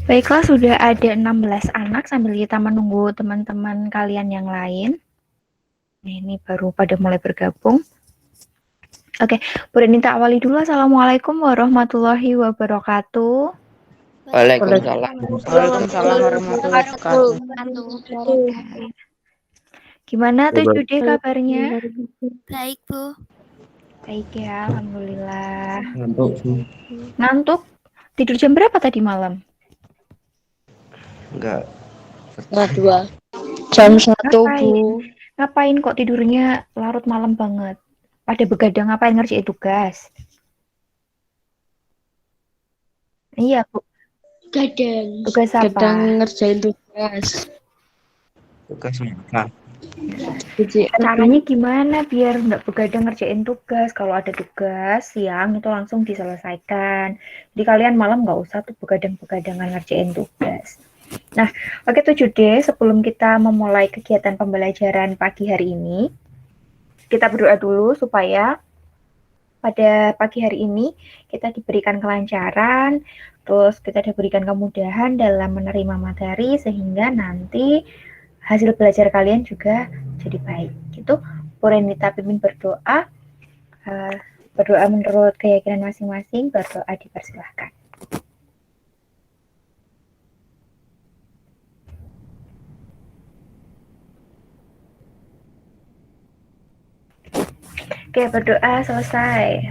Baiklah, sudah ada 16 anak sambil kita menunggu teman-teman kalian yang lain. Ini baru pada mulai bergabung. Oke, Bu Renita awali dulu. Assalamualaikum warahmatullahi wabarakatuh. Waalaikumsalam. Waalaikumsalam warahmatullahi wabarakatuh. Gimana tuh Jude kabarnya? Baik, Bu. Baik ya, alhamdulillah. Ngantuk? Tidur jam berapa tadi malam? Enggak. Setengah 2. Jam 1, Bu. Ngapain kok tidurnya larut malam banget? Pada begadang ngapain ngerjain tugas? Iya, Bu. Tugas apa? Kadang ngerjain tugas. Tugas apa? Caranya gimana biar nggak begadang ngerjain tugas? Kalau ada tugas siang itu langsung diselesaikan. Jadi kalian malam nggak usah tuh begadang-begadangan ngerjain tugas. Nah, oke tuh Jude, sebelum kita memulai kegiatan pembelajaran pagi hari ini, kita berdoa dulu supaya pada pagi hari ini kita diberikan kelancaran, terus kita diberikan kemudahan dalam menerima materi sehingga nanti hasil belajar kalian juga jadi baik. Gitu. Bu Renita pimpin berdoa, berdoa menurut keyakinan masing-masing, berdoa dipersilahkan. Oke, berdoa selesai.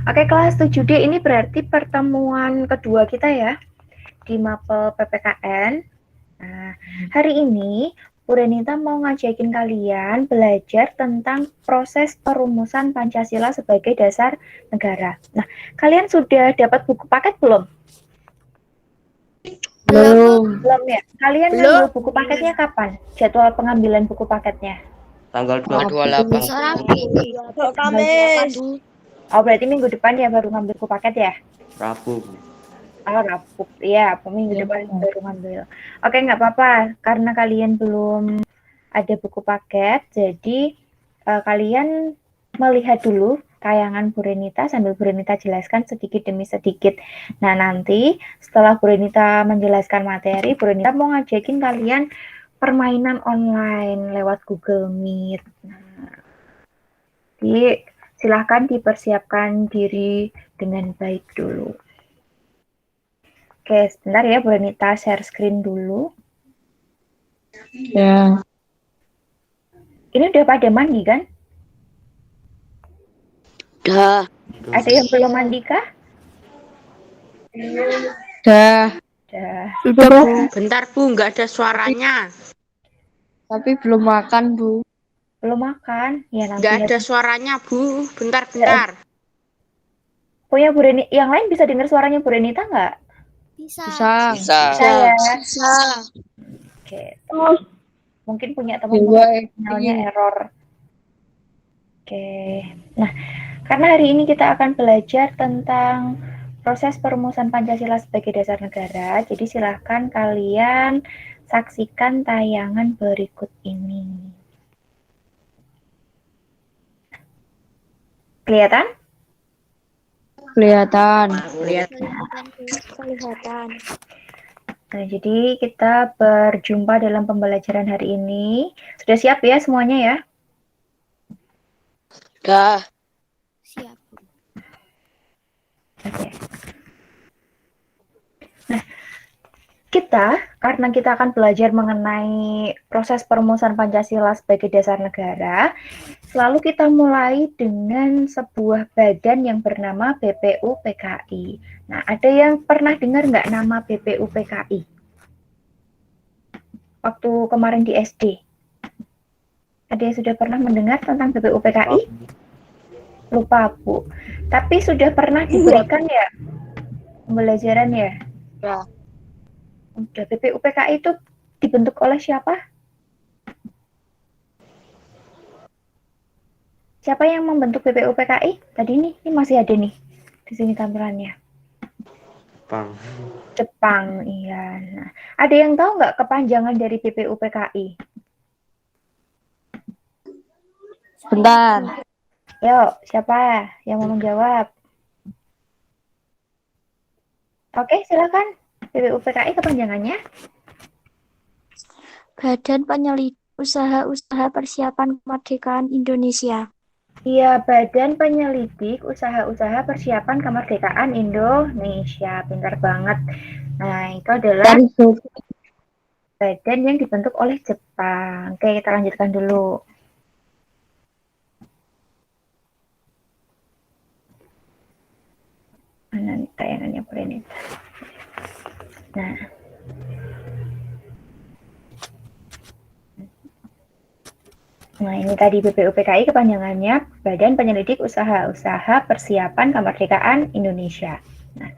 Oke, kelas 7D ini berarti pertemuan kedua kita ya di Mapel PPKN. Nah, hari ini Bu Renita mau ngajakin kalian belajar tentang proses perumusan Pancasila sebagai dasar negara. Nah, kalian sudah dapat buku paket belum? Belum. Belum ya? Kalian ngambil buku paketnya kapan? Jadwal pengambilan buku paketnya? Tanggal 28. Kamis. Oh, berarti minggu depan ya baru ngambil buku paket ya? Rabu. Oh, Rabu. Iya, minggu depan baru ngambil. Oke, nggak apa-apa. Karena kalian belum ada buku paket, jadi kalian melihat dulu tayangan Bu Renita sambil Bu Renita jelaskan sedikit demi sedikit. Nah, nanti setelah Bu Renita menjelaskan materi, Bu Renita mau ngajakin kalian permainan online lewat Google Meet. Nah, jadi silahkan dipersiapkan diri dengan baik dulu. Oke, sebentar ya Bu Renita share screen dulu. Ya. Ini udah pada mandi kan? Udah. Ada yang belum mandi kah? Udah. Udah. Bu. Bentar Bu, nggak ada suaranya. Tapi belum makan, Bu. Belum makan? Ya nanti. Nggak ada suaranya Bu, bentar. Punya Bu Renita, yang lain bisa dengar suaranya Bu Renita nggak? Bisa. Ya. Bisa. Oke. Mungkin punya teman-teman sinyalnya error. Oke. Nah, karena hari ini kita akan belajar tentang proses perumusan Pancasila sebagai dasar negara, jadi silahkan kalian saksikan tayangan berikut ini. Kelihatan? Kelihatan. Nah, jadi kita berjumpa dalam pembelajaran hari ini. Sudah siap ya semuanya ya? Udah. Siap. Oke. Nah, karena kita akan belajar mengenai proses perumusan Pancasila sebagai dasar negara, selalu kita mulai dengan sebuah badan yang bernama BPUPKI. Nah, ada yang pernah dengar nggak nama BPUPKI? Waktu kemarin di SD. Ada yang sudah pernah mendengar tentang BPUPKI? Lupa, Bu. Tapi sudah pernah diberikan ya pembelajaran ya? Ya. Udah, BPUPKI itu dibentuk oleh siapa? Siapa yang membentuk BPUPKI? Tadi ini masih ada nih di sini tampilannya. Jepang, iya. Nah, ada yang tahu nggak kepanjangan dari BPUPKI? Bentar. Yuk, siapa yang mau menjawab? Oke, silakan. BPUPKI kepanjangannya? Badan Penyelidik Usaha-Usaha Persiapan Kemerdekaan Indonesia. Iya, Badan Penyelidik Usaha-Usaha Persiapan Kemerdekaan Indonesia. Pintar banget. Nah, itu adalah badan yang dibentuk oleh Jepang. Oke, kita lanjutkan dulu. Mana nih tayangannya boleh nih. Nah. Nah, ini tadi BPUPKI kepanjangannya Badan Penyelidik Usaha-Usaha Persiapan Kemerdekaan Indonesia. Nah,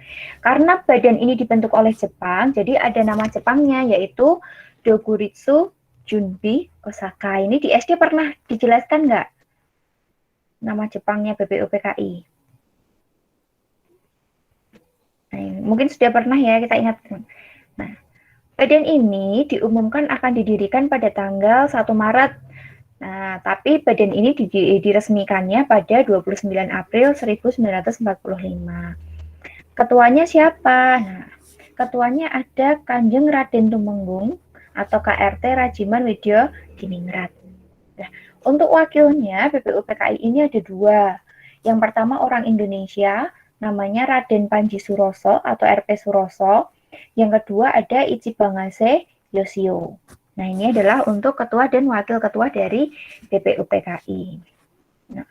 karena badan ini dibentuk oleh Jepang, jadi ada nama Jepangnya yaitu Dokuritsu Junbi Osaka. Ini di SD pernah dijelaskan nggak nama Jepangnya BPUPKI? Nah, mungkin sudah pernah ya, kita ingat. Nah, badan ini diumumkan akan didirikan pada tanggal 1 Maret. Nah, tapi badan ini diresmikannya pada 29 April 1945. Ketuanya siapa? Nah, ketuanya ada Kanjeng Raden Tumenggung atau KRT Rajiman Widyo Diningrat. Nah, untuk wakilnya BPUPKI ini ada dua. Yang pertama orang Indonesia, namanya Raden Panji Suroso atau RP Suroso. Yang kedua ada Ichibangase Yoshio. Nah, ini adalah untuk ketua dan wakil ketua dari BPUPKI. Nah,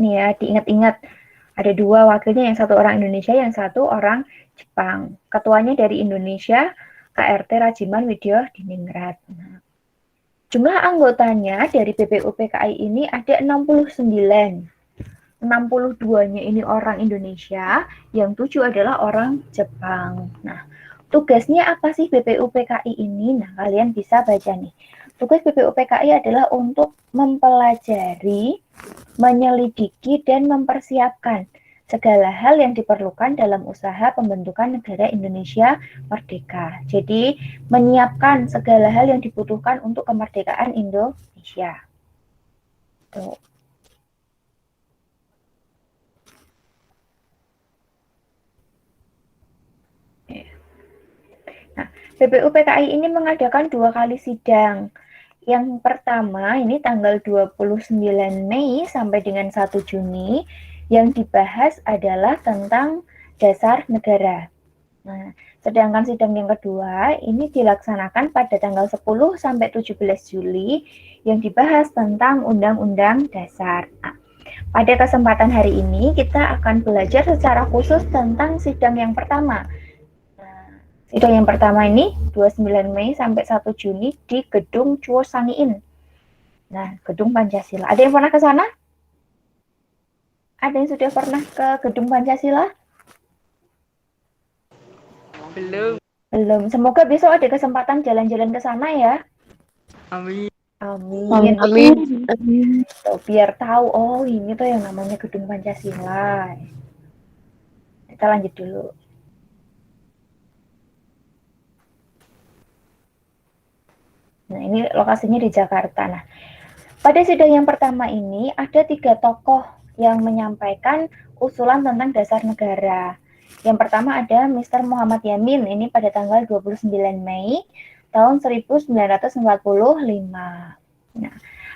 ini ya, diingat-ingat. Ada dua wakilnya, yang satu orang Indonesia, yang satu orang Jepang. Ketuanya dari Indonesia, KRT Rajiman Widyo Diningrat. Nah, jumlah anggotanya dari BPUPKI ini ada 69. 62-nya ini orang Indonesia, yang 7 adalah orang Jepang. Nah, tugasnya apa sih BPUPKI ini? Nah, kalian bisa baca nih. Tugas BPUPKI adalah untuk mempelajari, menyelidiki, dan mempersiapkan segala hal yang diperlukan dalam usaha pembentukan negara Indonesia merdeka. Jadi, menyiapkan segala hal yang dibutuhkan untuk kemerdekaan Indonesia. Tuh. Nah, BPUPKI ini mengadakan 2 kali sidang. Yang pertama ini tanggal 29 Mei sampai dengan 1 Juni. Yang dibahas adalah tentang dasar negara. Nah, sedangkan sidang yang kedua ini dilaksanakan pada tanggal 10 sampai 17 Juli yang dibahas tentang Undang-Undang Dasar. Nah, pada kesempatan hari ini kita akan belajar secara khusus tentang sidang yang pertama. Sidang yang pertama ini 29 Mei sampai 1 Juni di Gedung Chuo Sangiin. Nah, Gedung Pancasila. Ada yang pernah ke sana? Ada yang sudah pernah ke Gedung Pancasila? Belum. Belum. Semoga besok ada kesempatan jalan-jalan ke sana ya. Amin. Amin. Amin. Tuh, biar tahu, oh ini tuh yang namanya Gedung Pancasila. Kita lanjut dulu. Nah, ini lokasinya di Jakarta. Nah, pada sidang yang pertama ini ada 3 tokoh yang menyampaikan usulan tentang dasar negara. Yang pertama ada Mr. Muhammad Yamin, ini pada tanggal 29 Mei tahun 1945. Nah,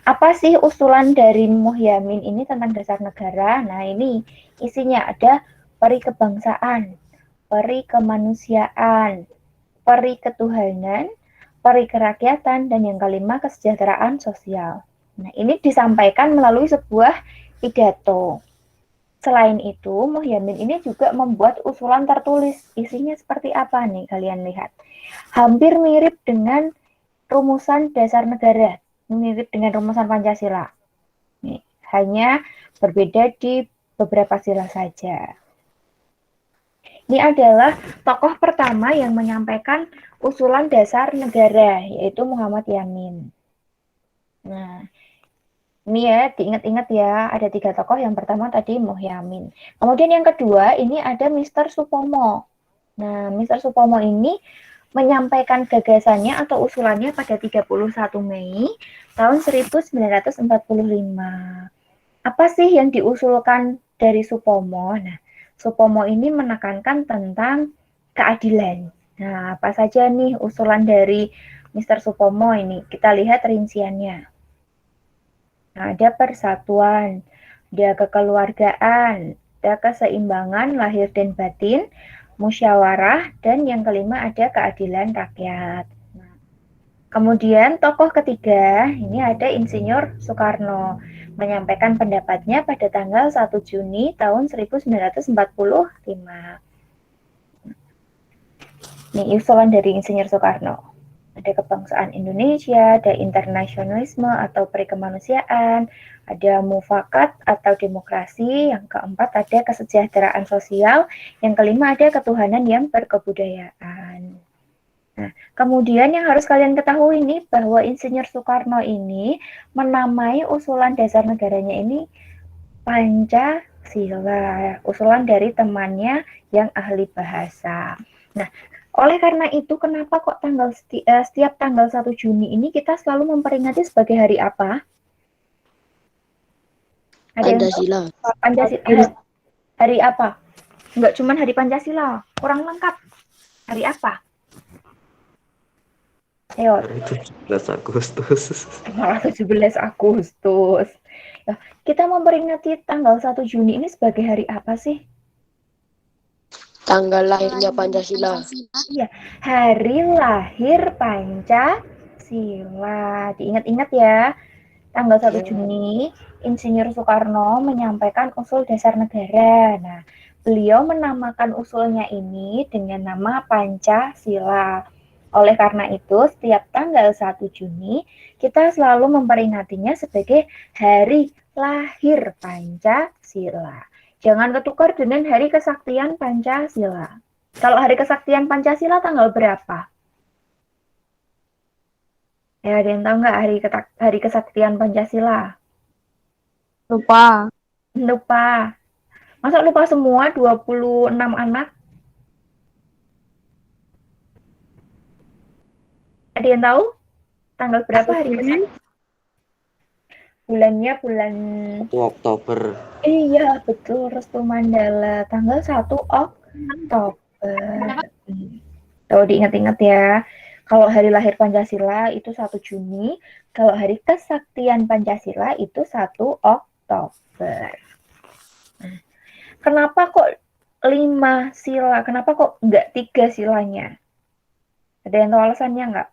apa sih usulan dari Muhyamin ini tentang dasar negara? Nah, ini isinya ada peri kebangsaan, peri kemanusiaan, peri ketuhanan, peri kerakyatan, dan yang kelima kesejahteraan sosial. Nah, ini disampaikan melalui sebuah pidato. Selain itu, Muhyamin ini juga membuat usulan tertulis. Isinya seperti apa nih kalian lihat? Hampir mirip dengan rumusan dasar negara, mirip dengan rumusan Pancasila. Nih, hanya berbeda di beberapa sila saja. Ini adalah tokoh pertama yang menyampaikan usulan dasar negara, yaitu Muhammad Yamin. Nah, ini ya, diingat-ingat ya, ada 3 tokoh. Yang pertama tadi Muhyamin. Kemudian yang kedua, ini ada Mr. Supomo. Nah, Mr. Supomo ini menyampaikan gagasannya atau usulannya pada 31 Mei tahun 1945. Apa sih yang diusulkan dari Supomo? Nah, Supomo ini menekankan tentang keadilan. Nah, apa saja nih usulan dari Mr. Supomo ini? Kita lihat rinciannya. Nah, ada persatuan, ada kekeluargaan, ada keseimbangan lahir dan batin, musyawarah, dan yang kelima ada keadilan rakyat. Kemudian tokoh ketiga, ini ada Insinyur Soekarno, menyampaikan pendapatnya pada tanggal 1 Juni tahun 1945. Ini usulan dari Insinyur Soekarno. Ada kebangsaan Indonesia, ada internasionalisme atau perikemanusiaan, ada mufakat atau demokrasi, yang keempat ada kesejahteraan sosial, yang kelima ada ketuhanan yang berkebudayaan. Nah, kemudian yang harus kalian ketahui nih bahwa Insinyur Soekarno ini menamai usulan dasar negaranya ini Pancasila, usulan dari temannya yang ahli bahasa. Nah, oleh karena itu kenapa kok setiap tanggal 1 Juni ini kita selalu memperingati sebagai hari apa? Ada Pancasila. Pancasila. Hari apa? Enggak cuma hari Pancasila, kurang lengkap. Hari apa? Ayo. Hari 17 Agustus. Malah 17 Agustus. Nah, kita memperingati tanggal 1 Juni ini sebagai hari apa sih? Tanggal lahirnya Pancasila. Iya, hari lahir Pancasila. Diingat-ingat ya, tanggal 1 Juni, Insinyur Soekarno menyampaikan usul dasar negara. Nah, beliau menamakan usulnya ini dengan nama Pancasila. Oleh karena itu, setiap tanggal 1 Juni, kita selalu memperingatinya sebagai hari lahir Pancasila. Jangan ketukar dengan hari kesaktian Pancasila. Kalau hari kesaktian Pancasila tanggal berapa? Ya, ada yang tahu nggak hari kesaktian Pancasila? Lupa. Lupa. Masa lupa semua 26 anak? Ada yang tahu? Tanggal berapa hari kesaktian? Bulannya bulan 1 Oktober. Iya, betul, Restu Mandala. Tanggal 1 Oktober. Tuh diingat-ingat ya. Kalau hari lahir Pancasila itu 1 Juni, kalau hari kesaktian Pancasila itu 1 Oktober. Kenapa kok 5 sila? Kenapa kok enggak 3 silanya? Ada yang tahu alasannya enggak?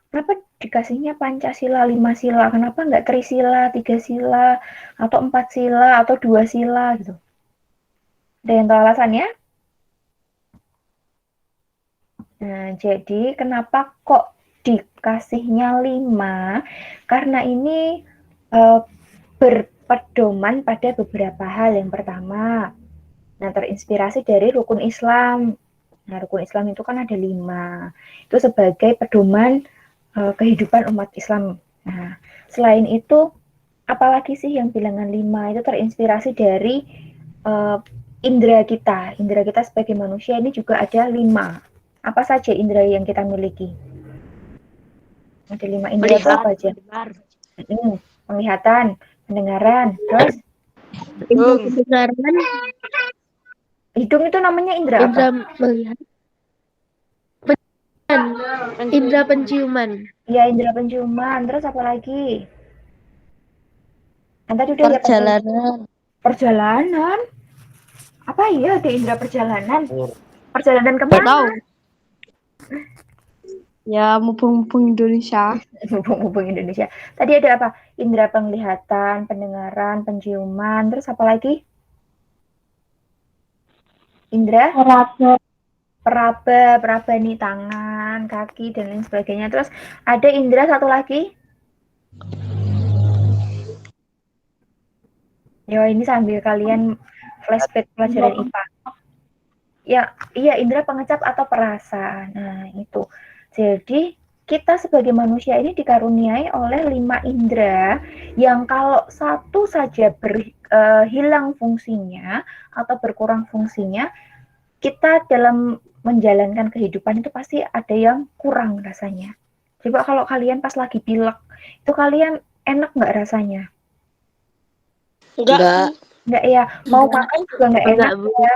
Kenapa dikasihnya Pancasila 5 sila? Kenapa enggak Trisila, 3 sila, atau 4 sila, atau 2 sila gitu? Ada yang tahu alasannya? Nah, jadi kenapa kok dikasihnya 5? Karena ini berpedoman pada beberapa hal. Yang pertama, terinspirasi dari rukun Islam. Nah, rukun Islam itu kan ada 5. Itu sebagai pedoman kehidupan umat Islam. Nah, selain itu, apalagi sih yang bilangan 5? Itu terinspirasi dari indera kita. Indera kita sebagai manusia ini juga ada 5. Apa saja indera yang kita miliki? Ada 5 indera itu apa aja? Penglihatan, pendengaran, terus Pendengaran. hidung itu namanya indera apa? Indra melihat. Indra penciuman. Iya, indera penciuman. Terus apa lagi? Kan tadi udah Perjalanan. Perjalanan. Apa iya ada indera perjalanan? Perjalanan kemana? Tahu. Ya, mumpung Indonesia. Mumpung Indonesia. Tadi ada apa? Indera penglihatan, pendengaran, penciuman, terus apa lagi? Indra? Peraba nih tangan, kaki dan lain sebagainya. Terus ada indera satu lagi? Yo, ini sambil kalian flashback pelajaran IPA. Ya, iya indera pengecap atau perasa. Nah, itu. Jadi, kita sebagai manusia ini dikaruniai oleh 5 indera yang kalau satu saja hilang fungsinya atau berkurang fungsinya, kita dalam menjalankan kehidupan itu pasti ada yang kurang rasanya. Coba kalau kalian pas lagi pilek, itu kalian enak nggak rasanya? Enggak. Enggak ya, mau Enggak. makan juga nggak Enggak, enak Bu. ya.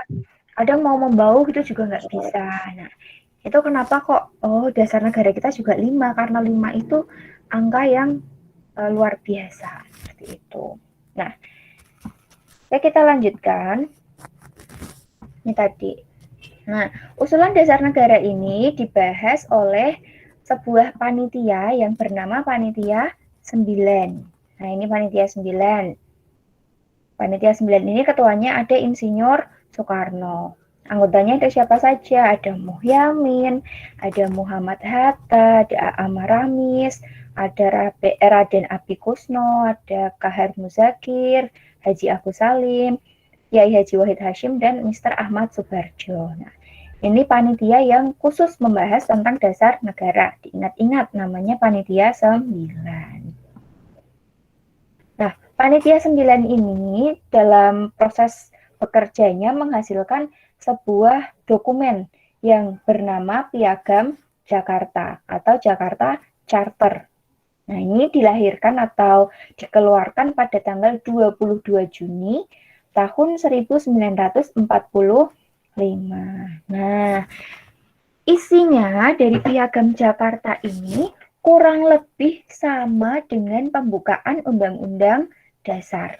Kadang mau membau gitu juga nggak bisa. Nah, itu kenapa kok dasar negara kita juga 5 karena 5 itu angka yang luar biasa seperti itu. Nah, ya kita lanjutkan. Ini tadi. Nah, usulan dasar negara ini dibahas oleh sebuah panitia yang bernama Panitia 9. Nah, ini Panitia 9. Panitia 9 ini ketuanya ada Insinyur Soekarno. Anggotanya ada siapa saja? Ada Muhyamin, ada Muhammad Hatta, ada Amaramis, ada Raden Abikusno, ada Kahar Muzakir, Haji Agus Salim, Yai Haji Wahid Hashim, dan Mr. Ahmad Subarjo. Nah, ini panitia yang khusus membahas tentang dasar negara. Diingat-ingat namanya Panitia 9. Nah, Panitia 9 ini dalam proses bekerjanya menghasilkan sebuah dokumen yang bernama Piagam Jakarta atau Jakarta Charter. Nah, ini dilahirkan atau dikeluarkan pada tanggal 22 Juni tahun 1945. Nah, isinya dari Piagam Jakarta ini kurang lebih sama dengan pembukaan Undang-Undang Dasar.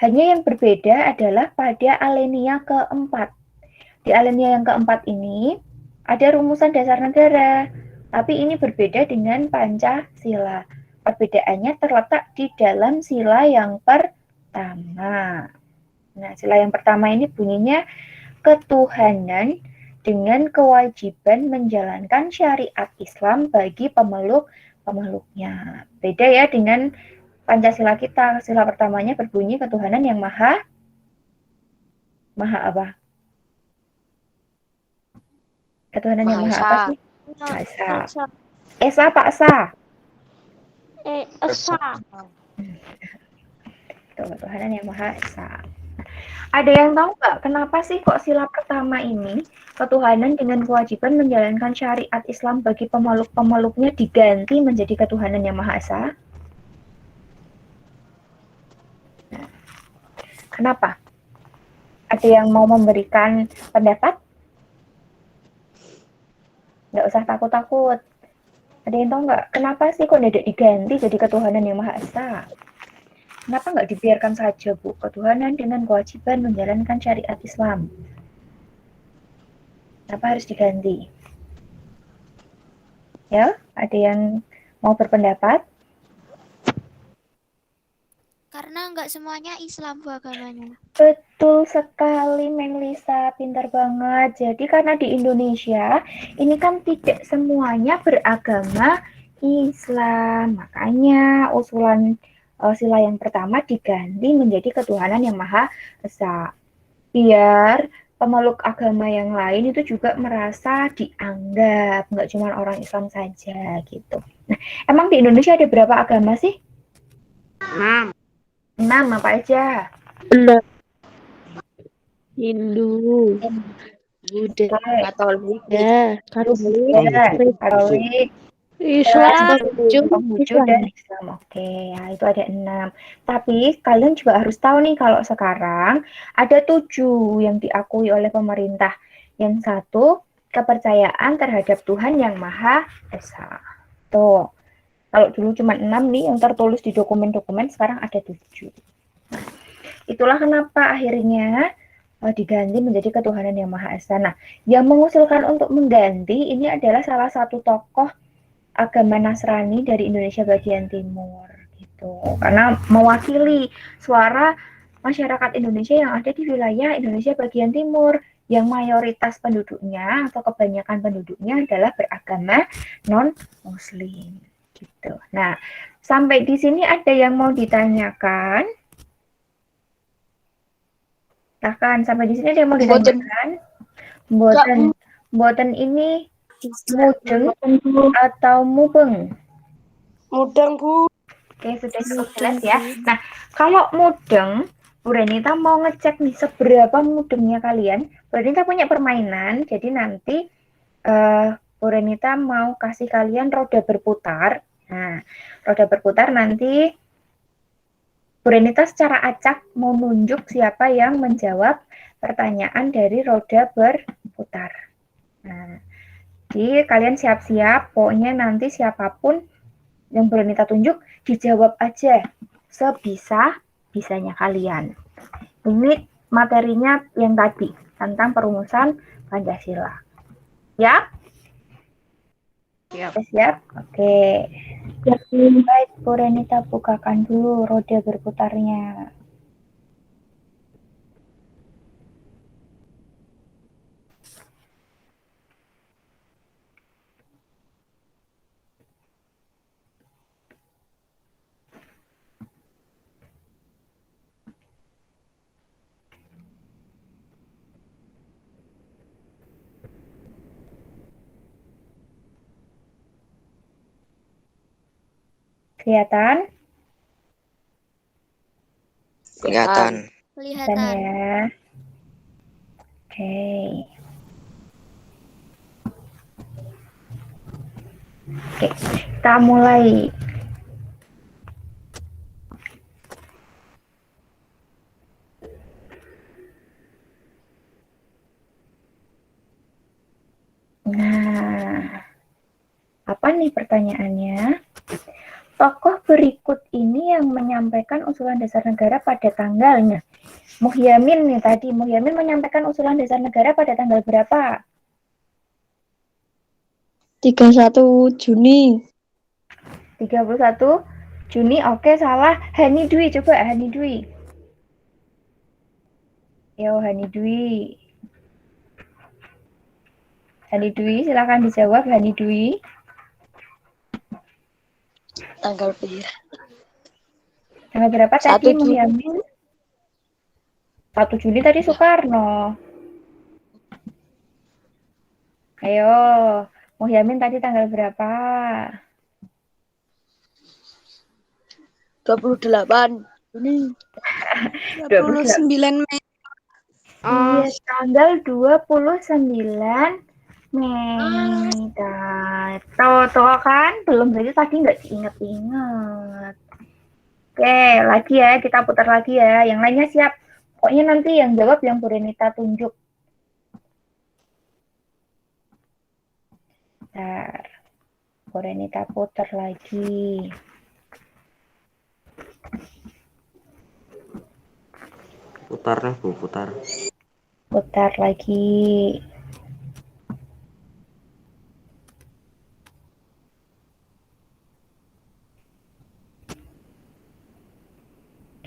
Hanya yang berbeda adalah pada alinea keempat. Di alinea yang keempat ini ada rumusan dasar negara, tapi ini berbeda dengan Pancasila. Perbedaannya terletak di dalam sila yang pertama. Nah, sila yang pertama ini bunyinya ketuhanan dengan kewajiban menjalankan syariat Islam bagi pemeluknya. Beda ya dengan Pancasila kita. Sila pertamanya berbunyi ketuhanan yang maha apa? Ketuhanan yang maha apa sih? Esa. Esa Pak Esa. Esa. Ketuhanan yang maha esa. Ada yang tahu nggak kenapa sih kok sila pertama ini ketuhanan dengan kewajiban menjalankan syariat Islam bagi pemeluk-pemeluknya diganti menjadi ketuhanan yang maha esa? Nah, kenapa? Ada yang mau memberikan pendapat? Nggak usah takut-takut. Ada yang tahu nggak kenapa sih kok tidak diganti jadi ketuhanan yang maha esa? Kenapa nggak dibiarkan saja, Bu? Ketuhanan dengan kewajiban menjalankan syariat Islam. Kenapa harus diganti? Ya, ada yang mau berpendapat? Karena nggak semuanya Islam Bu agamanya. Betul sekali, Menlisa. Pintar banget. Jadi karena di Indonesia, ini kan tidak semuanya beragama Islam. Makanya usulan sila yang pertama diganti menjadi ketuhanan yang maha esa. Biar pemeluk agama yang lain itu juga merasa dianggap, nggak cuma orang Islam saja gitu. Nah, emang di Indonesia ada berapa agama sih? 6. 6 apa aja? Benar. Hindu, Buddha, Katolik, Katolik, Islam, Konghucu dan Islam. Oke, ya itu ada 6. Tapi kalian juga harus tahu nih kalau sekarang ada 7 yang diakui oleh pemerintah. Yang satu, kepercayaan terhadap Tuhan yang Maha Esa. Tuh, kalau dulu cuma 6 nih yang tertulis di dokumen-dokumen, sekarang ada 7. Nah, itulah kenapa akhirnya diganti menjadi ketuhanan yang Maha Esa. Nah, yang mengusulkan untuk mengganti ini adalah salah satu tokoh agama Nasrani dari Indonesia bagian timur gitu. Karena mewakili suara masyarakat Indonesia yang ada di wilayah Indonesia bagian timur yang mayoritas penduduknya atau kebanyakan penduduknya adalah beragama non-muslim gitu. Nah, sampai di sini ada yang mau ditanyakan? Silahkan, sampai di sini ada yang mau ditanyakan? Mboten ini mudeng atau mubeng? Mudeng, Bu. Oke, sudah cukup jelas ya. Nah, kalau mudeng, Bu Renita mau ngecek nih seberapa mudengnya kalian. Bu Renita punya permainan, jadi nanti Bu Renita mau kasih kalian roda berputar. Nah, roda berputar nanti Bu Renita secara acak mau nunjuk siapa yang menjawab pertanyaan dari roda berputar. Nah, jadi kalian siap-siap, pokoknya nanti siapapun yang Bu Renita tunjuk, dijawab aja sebisa-bisanya kalian. Ini materinya yang tadi, tentang perumusan Pancasila. Ya? Siap. Siap? Oke. Baik, Bu Renita bukakan dulu roda berputarnya. Kelihatan? Kelihatan. Kelihatan Kelihatan. ya. Oke. Oke, kita mulai. Nah, apa nih pertanyaannya? Tokoh berikut ini yang menyampaikan usulan dasar negara pada tanggalnya. Muhyamin nih tadi, Muhyamin menyampaikan usulan dasar negara pada tanggal berapa? 31 Juni. 31 Juni, oke salah. Hani Dwi, coba Hani Dwi. Yo, Hani Dwi. Hani Dwi, silakan dijawab Hani Dwi. Tanggal berapa? Tanggal berapa 1 tadi Juni. Muhyamin? 1 Juni tadi Soekarno. Ayo, Muhyamin tadi tanggal berapa? 28 Juni. 29 Mei. Iya, tanggal 29 Mei. Tuh kan, belum berarti tadi nggak diinget-inget. Oke, lagi ya, kita putar lagi ya. Yang lainnya siap. Pokoknya nanti yang jawab yang Bu Renita tunjuk. Bentar. Bu Renita putar lagi. Putar nih, Bu, putar. Putar lagi.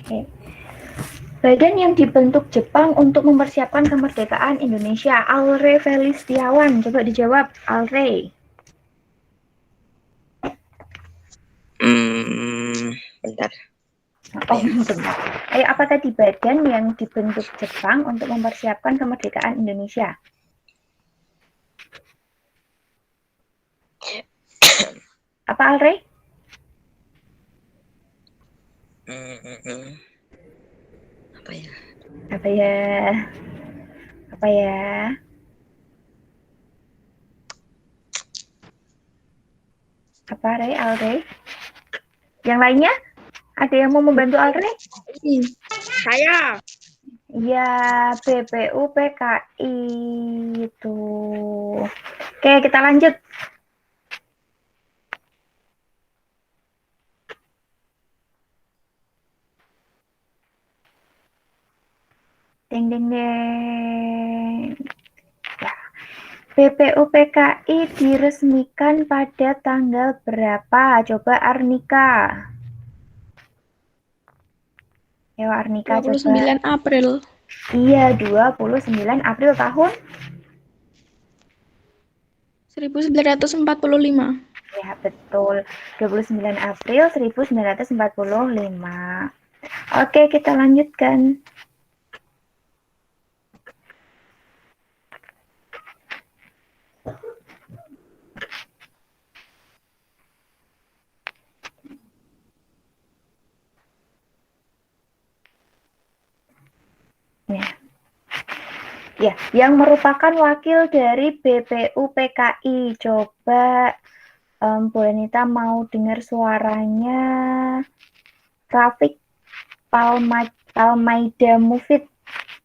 Oke. Badan yang dibentuk Jepang untuk mempersiapkan kemerdekaan Indonesia. Alre Felistiawan. Coba dijawab, Alre. Bentar. Oh, benar. Ayo, apa tadi badan yang dibentuk Jepang untuk mempersiapkan kemerdekaan Indonesia? Apa, Alre? Apa ya? Apa ya? Apa ya? Apa, Re? Alre? Yang lainnya? Ada yang mau membantu Alre? Saya. Iya, BPUPKI itu. Oke, kita lanjut. Deng deng deng. Ya. BPUPKI diresmikan pada tanggal berapa? Coba Arnika. Ya, Arnika 29 coba. April. Iya, 29 April tahun 1945. ya, betul. 29 April 1945. Oke, kita lanjutkan. Ya, yang merupakan wakil dari BPUPKI. Coba Bu Anita mau dengar suaranya Rafiq. Palmaida Mufid.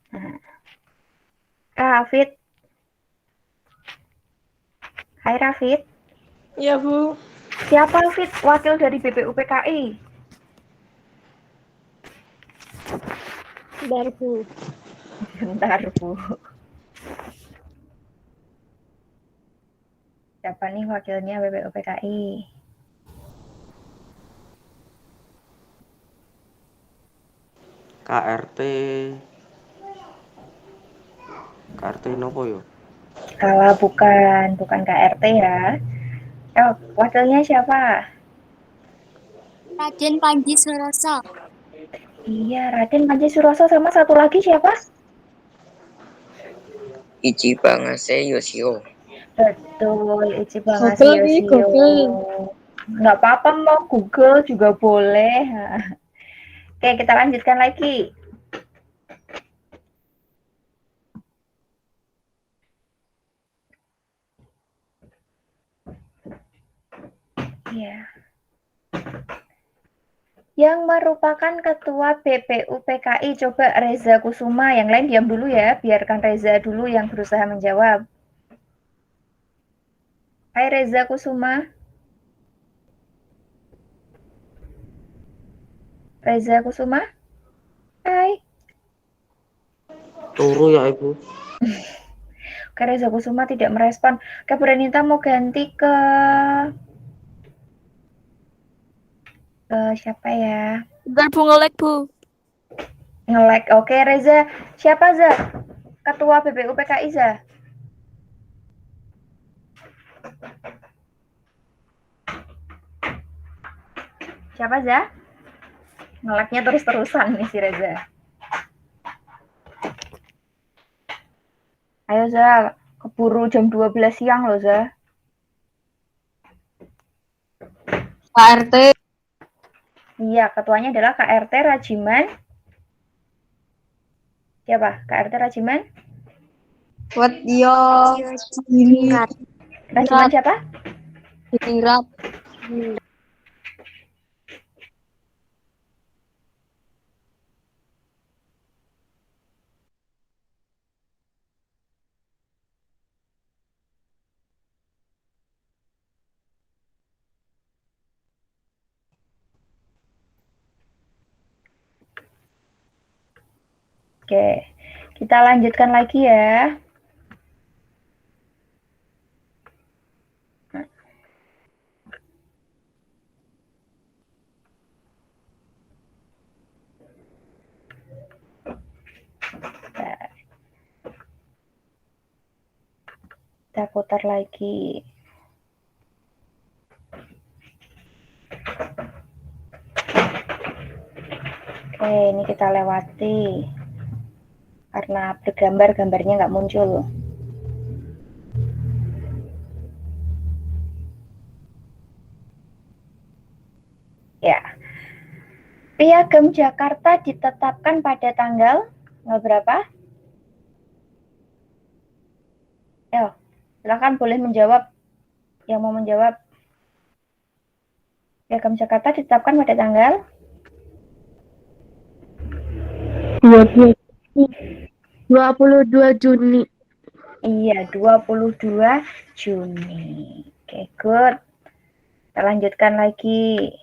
Nah. Rafid. Hai Rafid. Ya, Bu. Siapa Rafid? Wakil dari BPUPKI. Bentar, Bu. Bentar, Bu. Siapa nih wakilnya BPUPKI? KRT nopo yo? Kalau bukan KRT ya. Wakilnya siapa? Raden Panji Suroso. Iya, Raden Panji Suroso sama satu lagi siapa? Ichi Bangase Yoshio. Betul, Ichibangase Google nih, Yoshio. Google. Nggak apa-apa, mau Google juga boleh. Oke, kita lanjutkan lagi. Ya. Yang merupakan ketua BPUPKI, coba Reza Kusuma. Yang lain diam dulu ya, biarkan Reza dulu yang berusaha menjawab. Hai Reza Kusuma. Reza Kusuma. Hai. Turu ya Ibu. Oke, Reza Kusuma tidak merespon. Oke, Bu Renita mau ganti ke siapa ya? Bentar Bu ngelek Bu. Nge-lag. Oke, Reza. Siapa, Za? Ketua BPUPKI, Za? Siapa, Za? Nge-lag-nya terus-terusan nih si Reza. Ayo, Za. Keburu jam 12 siang loh, Za. KRT. Iya, ketuanya adalah KRT Rajiman. Siapa? KRT Rajiman? Wetyo. Rajiman siapa? Diningrat. Oke, kita lanjutkan lagi ya. Kita putar lagi. Oke, ini kita lewati. Karena bergambar, gambarnya nggak muncul. Ya. Piagam Jakarta ditetapkan pada tanggal berapa? Yo, silakan boleh menjawab. Yang mau menjawab. Piagam Jakarta ditetapkan pada tanggal 22 Juni. Iya, 22 Juni. Oke, good. Kita lanjutkan lagi.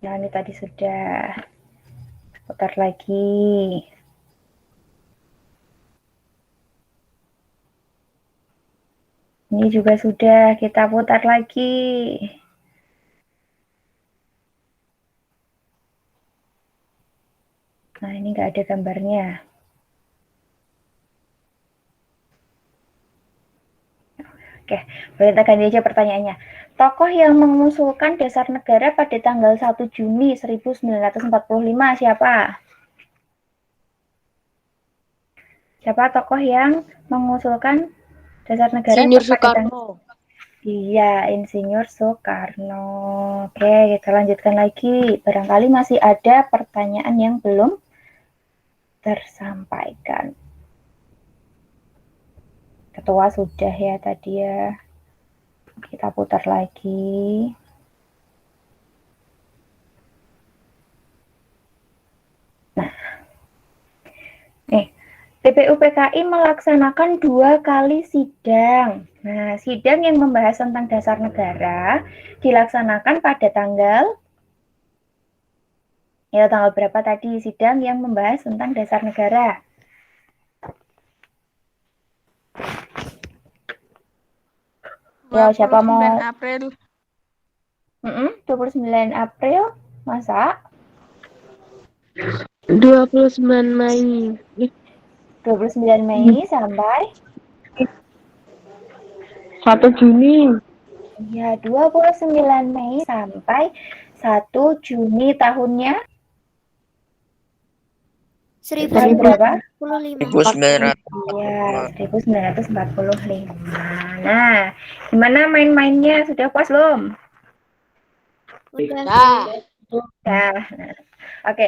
Nah, ini tadi sudah. Putar lagi. Ini juga sudah, kita putar lagi. Nah, ini nggak ada gambarnya. Oke, boleh kita ganti aja pertanyaannya. Tokoh yang mengusulkan dasar negara pada tanggal 1 Juni 1945 siapa? Siapa tokoh yang mengusulkan dasar negara Insinyur pada tanggal... Soekarno. Iya, Insinyur Soekarno. Oke, kita lanjutkan lagi. Barangkali masih ada pertanyaan yang belum tersampaikan. Ketua sudah ya tadi ya. Kita putar lagi. Nah, nih, TPU PKI melaksanakan 2 kali sidang. Nah, sidang yang membahas tentang dasar negara dilaksanakan pada tanggal berapa tadi? Sidang yang membahas tentang dasar negara. Ya, siapa mau? 29 April. 29 April, masa? 29 Mei. 29 Mei sampai? 1 Juni. Ya, 29 Mei sampai 1 Juni tahunnya? Tahun berapa? 1945. 1945. Ya, 1945. Nah, gimana main-mainnya? Sudah puas belum? Udah. Ya, oke.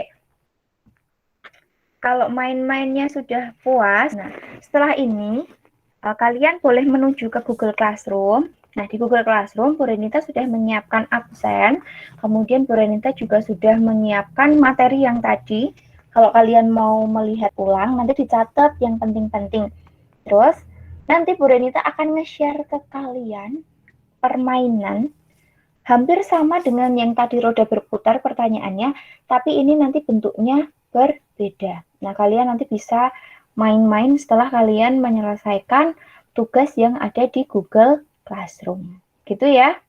Kalau main-mainnya sudah puas, nah setelah ini kalian boleh menuju ke Google Classroom. Nah, di Google Classroom, Bu Renita sudah menyiapkan absen, kemudian Bu Renita juga sudah menyiapkan materi yang tadi. Kalau kalian mau melihat ulang, nanti dicatat yang penting-penting. Terus, nanti Bu Renita akan nge-share ke kalian permainan hampir sama dengan yang tadi roda berputar pertanyaannya, tapi ini nanti bentuknya berbeda. Nah, kalian nanti bisa main-main setelah kalian menyelesaikan tugas yang ada di Google Classroom. Gitu ya.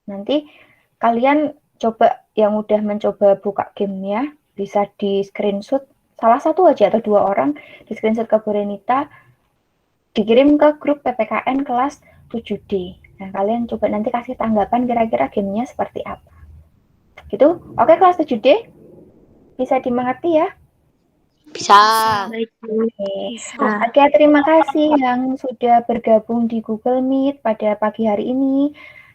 Nanti kalian coba yang udah mencoba buka gamenya, bisa di screenshot salah satu aja atau 2 orang, di screenshot ke Bu Renita, dikirim ke grup PPKN kelas 7D. Nah, kalian coba nanti kasih tanggapan kira-kira gamenya seperti apa. Gitu? Oke, kelas 7D? Bisa dimengerti ya? Bisa. Oke, terima kasih yang sudah bergabung di Google Meet pada pagi hari ini.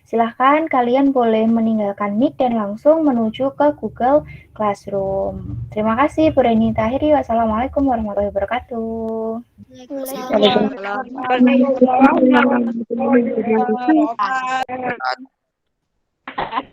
Silahkan kalian boleh meninggalkan Meet dan langsung menuju ke Google Classroom. Terima kasih, Bu Renita. Akhiri, wassalamualaikum warahmatullahi wabarakatuh. Waalaikumsalam. Waalaikumsalam.